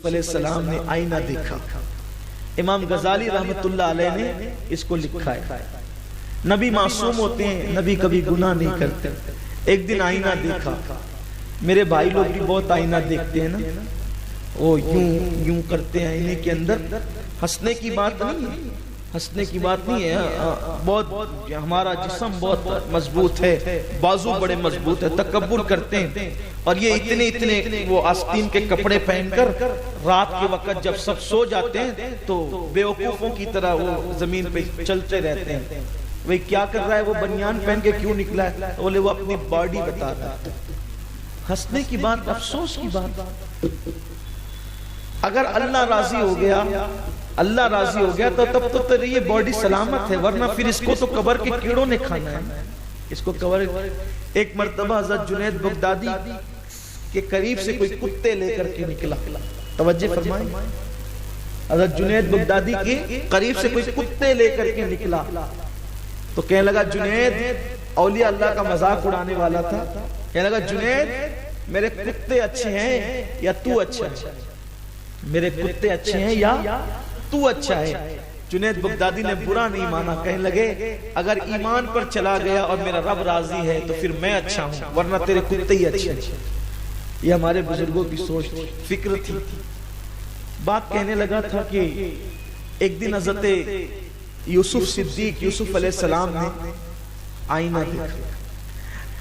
یوسف علیہ السلام نے آئینہ دیکھا. امام غزالی رحمت اللہ علیہ نے اس کو لکھا ہے. نبی معصوم ہوتے ہیں, نبی کبھی گناہ نہیں کرتے. ایک دن آئینہ دیکھا. میرے بھائی لوگ بھی بہت آئینہ دیکھتے ہیں نا, وہ یوں کرتے ہیں آئینے کے اندر. ہنسنے کی بات نہیں ہے, ہنسنے کی بات نہیں ہے. بہت ہمارا جسم بہت مضبوط ہے, بازو بڑے مضبوط ہے, تکبر کرتے ہیں. اور یہ اتنے وہ آستین کے کپڑے پہن کر رات کے وقت جب سب سو جاتے ہیں تو بیوقوفوں کی طرح وہ زمین پہ چلتے رہتے ہیں. وہ کیا کر رہا ہے, وہ بنیان پہن کے کیوں نکلا ہے؟ بولے وہ اپنی باڈی بتا رہا ہے. ہنسنے کی بات, افسوس کی بات. اگر اللہ راضی ہو گیا, اللہ راضی ہو گیا تو تب تو تیری یہ باڈی سلامت ہے, ورنہ پھر اس کو تو قبر کے کیڑوں نے کھانا ہے. اس کو قبر. ایک مرتبہ حضرت جنید بغدادی کے قریب سے کوئی کتے لے کر کے نکلا. توجہ فرمائیں, حضرت جنید بغدادی کے قریب سے کوئی کتے لے کر کے نکلا تو کہنے لگا جنید, اولیاء اللہ کا مذاق اڑانے والا تھا, کہنے لگا جنید میرے کتے اچھے ہیں یا تو اچھا ہے؟ میرے کتے اچھے ہیں یا تو اچھا ہے؟ جنید بغدادی نے برا نہیں مانا, کہنے لگے اگر ایمان پر چلا گیا اور میرا رب راضی ہے تو پھر میں اچھا ہوں, ورنہ تیرے کتے ہی اچھے ہیں. یہ ہمارے بزرگوں کی سوچ تھی, فکر تھی. بات کہنے لگا تھا کہ ایک دن حضرت یوسف صدیق یوسف علیہ السلام نے آئینہ دیکھا.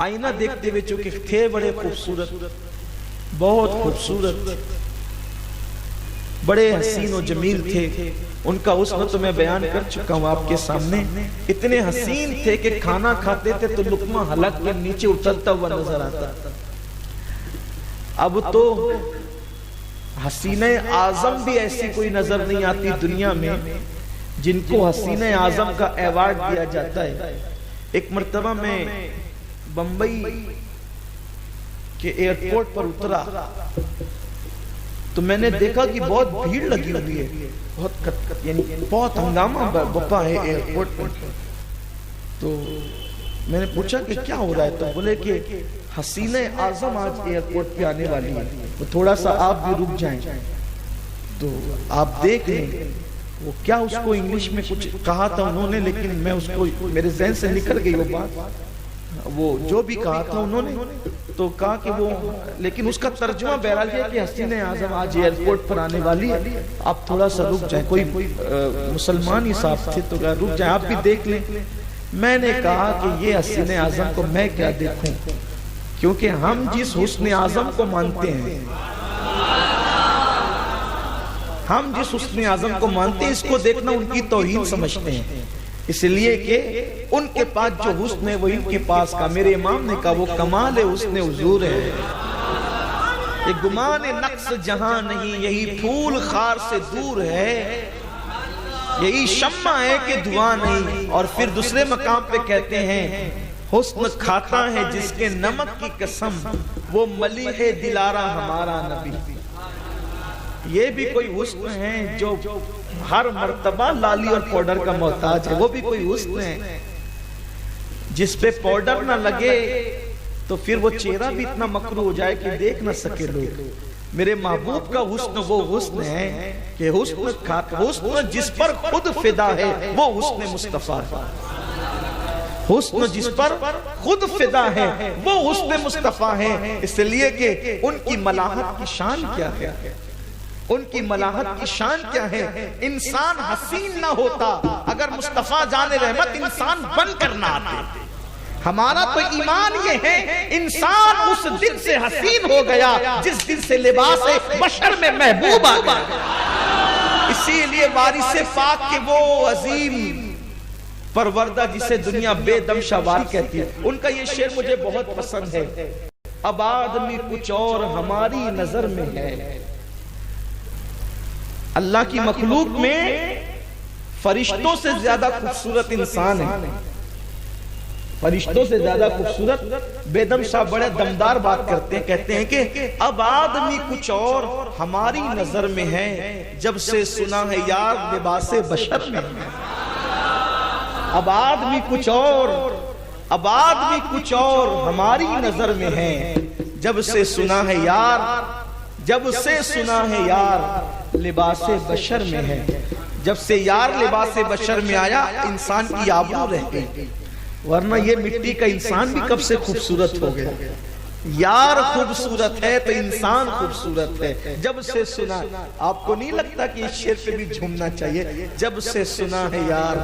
آئینہ دیکھتے ہوئے چونکہ تھے بڑے خوبصورت, بہت خوبصورت, بڑے حسین و جمیل تھے. ان کا حسن تو میں بیان کر چکا ہوں آپ کے سامنے. اتنے حسین تھے کہ کھانا کھاتے تھے تو لقمہ حلق کے نیچے اترتا ہوا نظر آتا. اب تو حسینہ اعظم بھی ایسی کوئی نظر نہیں آتی دنیا میں جن کو حسینہ اعظم کا ایوارڈ دیا جاتا ہے. ایک مرتبہ میں بمبئی کے ایئرپورٹ پر اترا تو میں نے دیکھا کہ بہت بھیڑ لگی ہوئی ہے, بہت ہنگامہ بپا ہے ایئرپورٹ پر. تو میں نے پوچھا کہ کیا ہو رہا ہے, تو بولے کہ حسینہ اعظم آج ایئرپورٹ پہ آنے والی ہے, تو تھوڑا سا آپ بھی رک جائیں تو آپ دیکھ لیں. وہ کیا اس کو انگلش میں کچھ کہا تھا انہوں نے, لیکن میں اس کو, میرے ذہن سے نکل گئی وہ بات. وہ جو بھی کہا تھا انہوں نے تو کہا کہ وہ, لیکن اس کا ترجمہ بہرحال یہ کہ حسینہ اعظم آج ایئرپورٹ پر آنے والی ہے, آپ تھوڑا سا رک جائیں. کوئی مسلمان ہی صاحب تھے تو کہا رک جائیں, آپ بھی دیکھ لیں. میں نے کہا کہ یہ حسینہ اعظم کو میں کیا دیکھوں, کیونکہ ہم جس حسن اعظم کو مانتے ہیں, ہم جس حسن اعظم کو مانتے ہیں, اس کو دیکھنا ان کی توہین سمجھتے ہیں. اس لیے کہ ان کے پاس جو حسن ہے وہ ان کے پاس کا, میرے امام نے کہا وہ کمال حسن حضور ہے. یہ گمان نقص جہاں نہیں, یہی پھول خار سے دور ہے, یہی شمع ہے کہ دعا نہیں. اور پھر دوسرے مقام پہ کہتے ہیں حسن کھاتا ہے جس کے نمک کی قسم, وہ ملیح دلارہ ہمارا نبی. یہ بھی کوئی حسن ہے جو ہر مرتبہ لالی اور پاؤڈر کا محتاج ہے, وہ بھی کوئی حسن ہے. جس پہ پاؤڈر نہ لگے تو پھر وہ چہرہ بھی اتنا مکروہ ہو جائے کہ دیکھ نہ سکے لوگ. میرے محبوب کا حسن وہ حسن ہے کہ حسن جس پر خود فدا ہے وہ حسن مصطفیٰ ہے. حسن جس پر خود فدا ہے وہ حسن مصطفیٰ ہے. اس لیے کہ ان کی ملاحت کی شان کیا ہے, ان کی ملاحت کی شان کیا ہے. انسان حسین نہ ہوتا اگر مصطفیٰ جان رحمت انسان بن کر نہ آتے. ہمارا تو ایمان یہ ہے انسان اس دن سے حسین ہو گیا جس دن سے لباس بشر میں محبوب آ گیا. اسی لیے وارث پاک کے وہ عظیم پروردہ جسے دنیا بے دم شوار کہتی ہے, ان کا یہ شعر مجھے بہت پسند ہے. اب آدمی کچھ اور ہماری نظر میں ہے. اللہ کی مخلوق میں فرشتوں سے زیادہ خوبصورت انسان ہے, فرشتوں سے زیادہ خوبصورت. بیدم صاحب بڑے دمدار بات کرتے ہیں, کہتے ہیں کہ اب آدمی کچھ اور ہماری نظر میں ہے, جب سے سنا ہے یار لباس بشر میں. اب آدمی کچھ اور, اب آدمی کچھ اور ہماری نظر میں ہے, جب سے سنا ہے یار جب سے سنا ہے یار لباس بشر میں ہے، جب سے یار لباس بشر میں آیا انسان کی آبرو رہ گئی، ورنہ یہ مٹی کا انسان بھی کب سے خوبصورت ہو گیا۔ یار خوبصورت ہے تو انسان خوبصورت ہے، جب سے سنا۔ آپ کو نہیں لگتا کہ اس شعر پہ بھی جھومنا چاہیے؟ جب سے سنا ہے یار،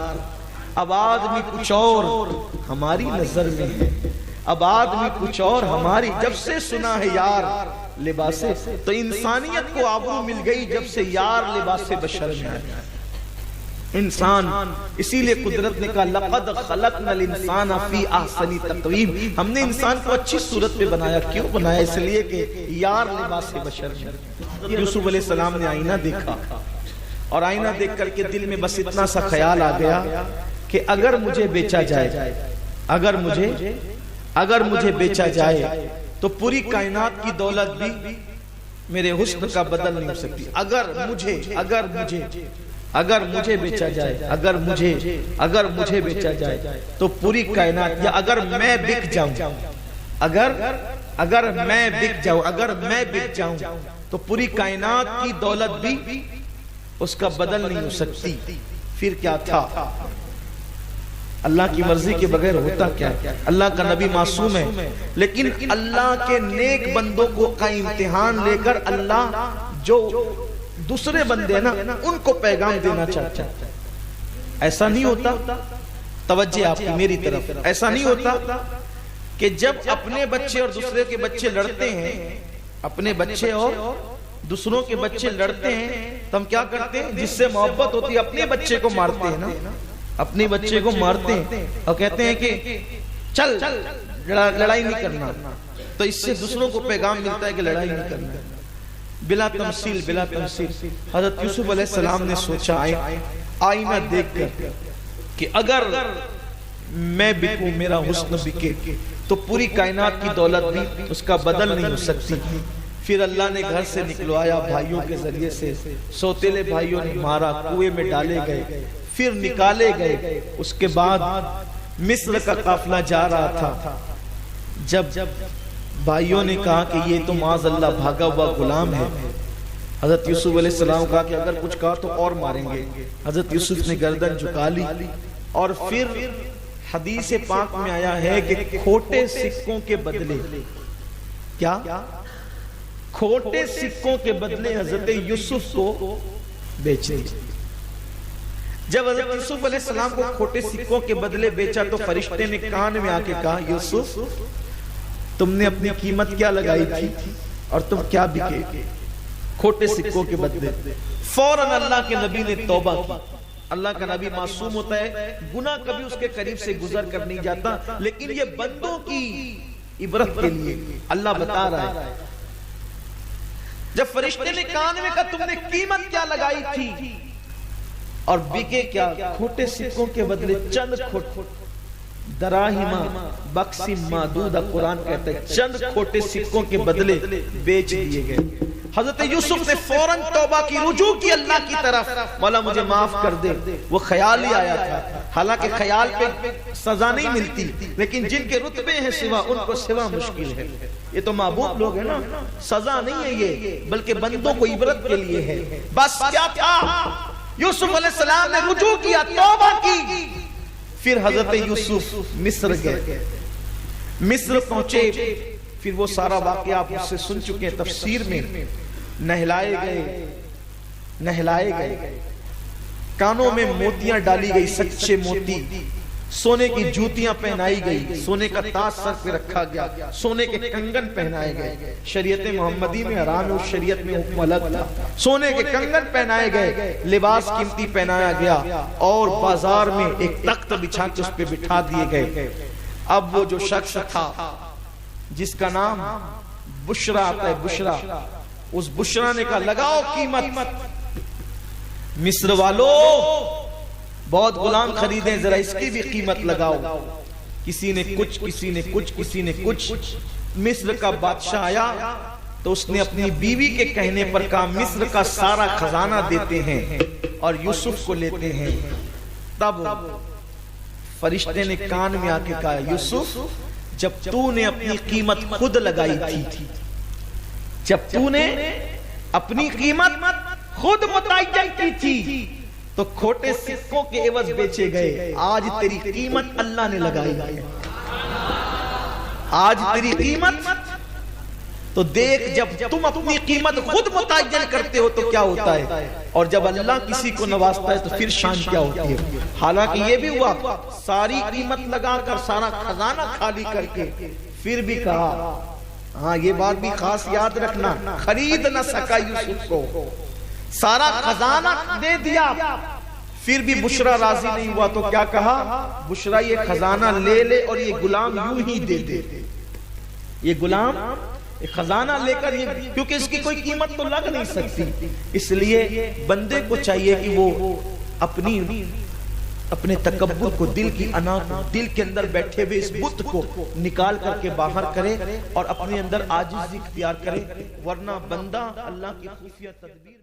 اب آدمی کچھ اور ہماری نظر میں ہے، اب آدمی کچھ اور ہماری، جب سے سنا ہے یار لباس، تو انسانیت کو آبرو مل گئی جب سے یار لباس بشر میں آیا انسان۔ اسی لئے قدرت نے کہا لَقَدْ خَلَقْنَا الْإِنسَانَ فِي أَحْسَنِ تَقْوِيمٍ، ہم نے انسان کو اچھی صورت پہ بنایا۔ کیوں بنایا؟ اس لیے کہ یار لباس بشر میں۔ یوسف علیہ السلام نے آئینہ دیکھا، اور آئینہ دیکھ کر کے دل میں بس اتنا سا خیال آ گیا کہ اگر مجھے بیچا جائے، اگر مجھے بیچا جائے تو پوری کائنات کی دولت بھی میرے حسن کا بدل نہیں ہو سکتی۔ اگر مجھے بیچا جائے، اگر مجھے بیچا جائے تو پوری کائنات، یا اگر میں بک جاؤں، اگر میں بک جاؤں تو پوری کائنات کی دولت بھی اس کا بدل نہیں ہو سکتی۔ پھر کیا تھا؟ اللہ کی مرضی کے بغیر ہوتا کیا ہے؟ اللہ کا نبی معصوم ہے، لیکن اللہ کے نیک بندوں کو کا امتحان لے کر اللہ جو دوسرے بندے نا ان کو پیغام دینا چاہتا ہے۔ ایسا نہیں ہوتا، توجہ آپ کی میری طرف، ایسا نہیں ہوتا کہ جب اپنے بچے اور دوسرے کے بچے لڑتے ہیں، اپنے بچے اور دوسروں کے بچے لڑتے ہیں تو ہم کیا کرتے ہیں؟ جس سے محبت ہوتی ہے اپنے بچے کو مارتے ہیں نا، اپنے بچے کو مارتے ہیں اور کہتے ہیں کہ چل لڑائی نہیں کرنا، تو اس سے دوسروں کو پیغام ملتا ہے کہ لڑائی نہیں کرنا۔ بلا تمثیل حضرت یوسف علیہ السلام نے سوچا آئینہ دیکھ کر کہ اگر میں بکوں، میرا حسن بکے تو پوری کائنات کی دولت بھی اس کا بدل نہیں ہو سکتی۔ پھر اللہ نے گھر سے نکلوایا بھائیوں کے ذریعے سے، سوتیلے بھائیوں نے مارا، کنویں میں ڈالے گئے، پھر نکالے گئے۔ اس کے بعد مصر کا قافلہ جا رہا تھا، جب بھائیوں نے کہا کہ یہ تو معاذ اللہ بھاگا ہوا غلام ہے، حضرت یوسف علیہ السلام کہا کہ اگر کچھ کہا تو اور ماریں گے۔ حضرت یوسف نے گردن جھکا لی، اور پھر حدیث پاک میں آیا ہے کہ کھوٹے سکوں کے بدلے، کیا؟ کھوٹے سکوں کے بدلے حضرت یوسف کو بیچ دیا۔ جب حضرت یوسف علیہ السلام کو کھوٹے سکوں کے بدلے بیچا تو فرشتے نے کان میں آ کے کہا یوسف تم نے اپنی قیمت کیا لگائی تھی اور تم کیا بکے؟ کھوٹے سکوں کے بدلے۔ فوراً اللہ کے نبی نے توبہ کی۔ اللہ کا نبی معصوم ہوتا ہے، گناہ کبھی اس کے قریب سے گزر کر نہیں جاتا، لیکن یہ بندوں کی عبرت کے لیے اللہ بتا رہا ہے۔ جب فرشتے نے کان میں کہا تم نے قیمت کیا لگائی تھی اور بکے کیا؟ کھوٹے سکوں کے بدلے چند دراہما بکسم معدودہ، قرآن کہتا ہے چند کھوٹے سکوں کے بدلے بیچ دیے گئے۔ حضرت یوسف نے فوراً توبہ کی، رجوع کی اللہ کی طرف، مولا مجھے معاف کر دے۔ وہ خیال ہی آیا تھا، حالانکہ خیال پہ سزا نہیں ملتی، لیکن جن کے رتبے ہیں سوا ان کو سوا مشکل ہے۔ یہ تو معبود لوگ ہیں نا، سزا نہیں ہے یہ، بلکہ بندوں کو عبرت کے لیے ہے۔ بس کیا تھا؟ یوسف علیہ السلام نے رجوع کیا، توبہ کی۔ پھر حضرت یوسف مصر گئے، مصر پہنچے، پھر وہ سارا واقعہ آپ اس سے سن چکے ہیں تفسیر میں۔ نہلائے گئے، کانوں میں موتیاں ڈالی گئی، سچے موتی، سونے کی جوتیاں پہنائی گئی، سونے کا تاج سر پہ رکھا گیا، سونے کے کنگن پہنائے گئے۔ شریعت محمدی میں حرام، اور شریعت میں حکم الگ تھا۔ سونے کے کنگن پہنائے گئے، لباس قیمتی پہنایا گیا، اور بازار میں ایک تخت بچھا کے اس پہ بٹھا دیے گئے۔ اب وہ جو شخص تھا جس کا نام بشرا آتا ہے، بشرا، اس بشرا نے کہا لگاؤ قیمت، مصر والو بہت غلام خریدیں، ذرا اس کی بھی قیمت لگاؤ۔ کسی نے کچھ، کسی نے کچھ، کسی نے کچھ۔ مصر کا بادشاہ آیا تو اس نے اپنی بیوی کے کہنے پر کہا مصر کا سارا خزانہ دیتے ہیں اور یوسف کو لیتے ہیں۔ تب فرشتے نے کان میں آ کے کہا یوسف جب تو نے اپنی قیمت خود لگائی تھی، جب تو نے اپنی قیمت خود متعین کی تھی تو کھوٹے سکوں کے عوض بیچے گئے. آج تیری قیمت اللہ نے لگائی ہے. آج تیری قیمت تو دیکھ جب تم اپنی قیمت خود متعین کرتے ہو تو کیا ہوتا ہے, اور جب اللہ کسی کو نوازتا ہے تو پھر شان کیا ہوتی ہے. حالانکہ یہ بھی ہوا ساری قیمت لگا کر سارا خزانہ خالی کر کے پھر بھی کہا, ہاں یہ بات بھی خاص یاد رکھنا, خرید نہ سکا یوسف کو, سارا خزانہ دے دیا پھر بھی بشرا راضی نہیں ہوا تو کیا کہا, بشرا یہ خزانہ لے لے اور یہ غلام یوں ہی دے دے. یہ غلام خزانہ لے کر, کیونکہ اس کی کوئی قیمت تو لگ نہیں سکتی. اس لیے بندے کو چاہیے کہ وہ اپنے تکبر کو, دل کی انا کو, دل کے اندر بیٹھے ہوئے اس بت کو نکال کر کے باہر کرے اور اپنے اندر عاجزی اختیار کرے, ورنہ بندہ اللہ کی خفیہ تدبیر